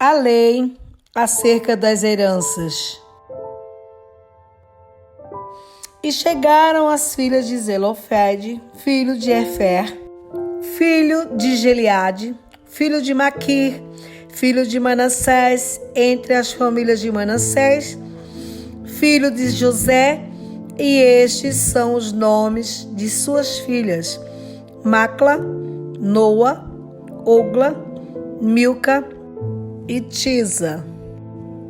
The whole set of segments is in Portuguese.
a lei acerca das heranças. E chegaram as filhas de Zelofede, filho de Efer, filho de Gileade, filho de Maquir, filho de Manassés, entre as famílias de Manassés, filho de José, e estes são os nomes de suas filhas: Macla, Noa, Ogla, Milca e Tisa.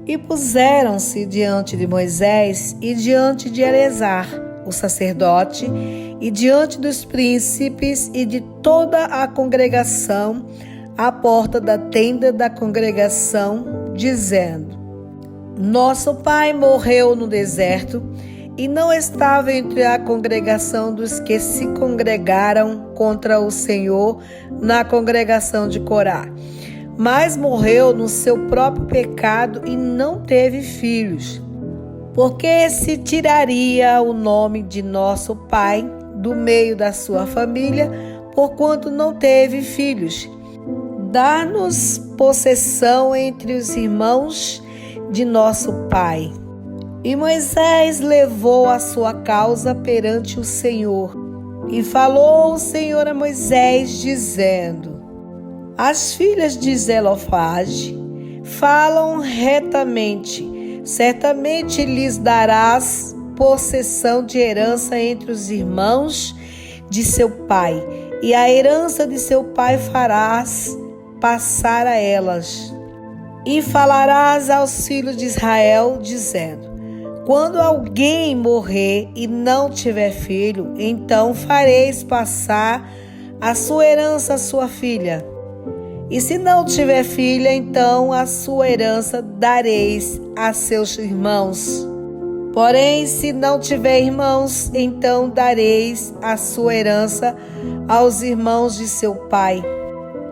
E puseram-se diante de Moisés e diante de Eleazar, o sacerdote, e diante dos príncipes e de toda a congregação, à porta da tenda da congregação, dizendo: Nosso pai morreu no deserto e não estava entre a congregação dos que se congregaram contra o Senhor na congregação de Corá, mas morreu no seu próprio pecado e não teve filhos. Porque se tiraria o nome de nosso pai do meio da sua família, porquanto não teve filhos? Dá-nos possessão entre os irmãos de nosso pai. E Moisés levou a sua causa perante o Senhor. E falou o Senhor a Moisés, dizendo: As filhas de Zelofade falam retamente. Certamente lhes darás possessão de herança entre os irmãos de seu pai, e a herança de seu pai farás passar a elas. E falarás aos filhos de Israel, dizendo: Quando alguém morrer e não tiver filho, então fareis passar a sua herança à sua filha. E se não tiver filha, então a sua herança dareis a seus irmãos. Porém, se não tiver irmãos, então dareis a sua herança aos irmãos de seu pai.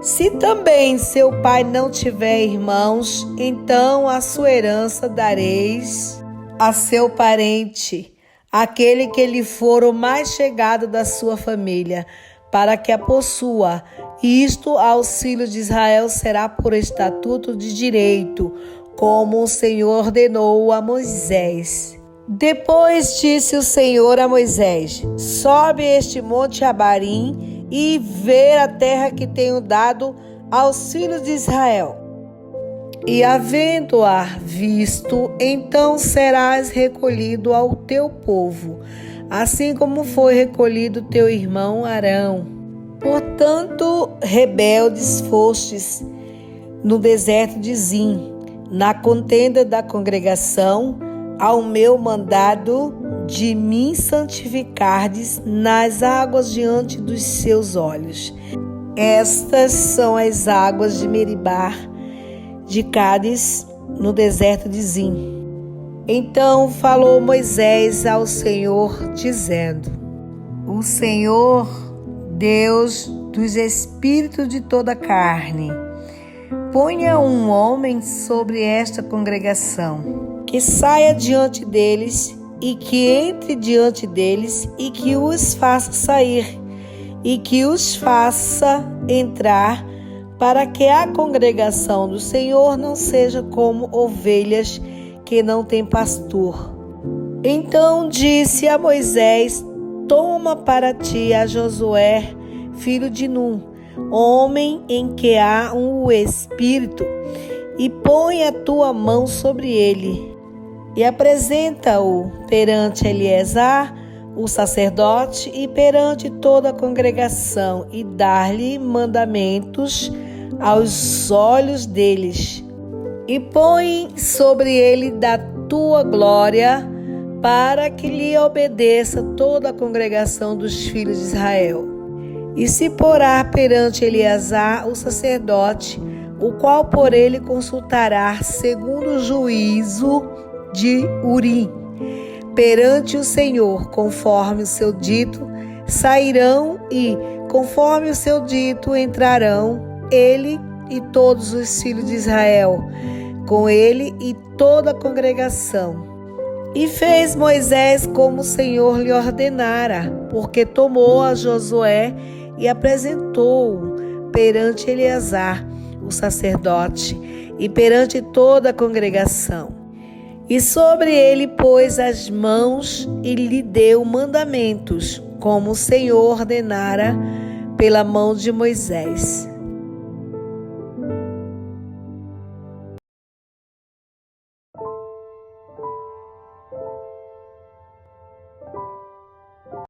Se também seu pai não tiver irmãos, então a sua herança dareis a seu parente, aquele que lhe for o mais chegado da sua família, para que a possua. Isto aos filhos de Israel será por estatuto de direito, como o Senhor ordenou a Moisés. Depois disse o Senhor a Moisés: Sobe este monte Abarim e vê a terra que tenho dado aos filhos de Israel. E havendo-a visto, então serás recolhido ao teu povo, assim como foi recolhido teu irmão Arão. Portanto, rebeldes fostes no deserto de Zim, na contenda da congregação, ao meu mandado de me santificardes nas águas diante dos seus olhos. Estas são as águas de Meribá, de Cádiz, no deserto de Zim. Então falou Moisés ao Senhor, dizendo: O Senhor, Deus dos espíritos de toda carne, ponha um homem sobre esta congregação, que saia diante deles e que entre diante deles e que os faça sair e que os faça entrar, para que a congregação do Senhor não seja como ovelhas que não têm pastor. Então disse a Moisés: Toma para ti a Josué, filho de Num, homem em que há um espírito, e põe a tua mão sobre ele, e apresenta-o perante Eleazar, o sacerdote, e perante toda a congregação, e dar-lhe mandamentos aos olhos deles, e põe sobre ele da tua glória, para que lhe obedeça toda a congregação dos filhos de Israel. E se porá perante Eleazar, o sacerdote, o qual por ele consultará segundo o juízo de Urim, perante o Senhor, conforme o seu dito, sairão e, conforme o seu dito, entrarão ele e todos os filhos de Israel, com ele e toda a congregação. E fez Moisés como o Senhor lhe ordenara, porque tomou a Josué e apresentou-o perante Eleazar, o sacerdote, e perante toda a congregação. E sobre ele pôs as mãos e lhe deu mandamentos, como o Senhor ordenara pela mão de Moisés.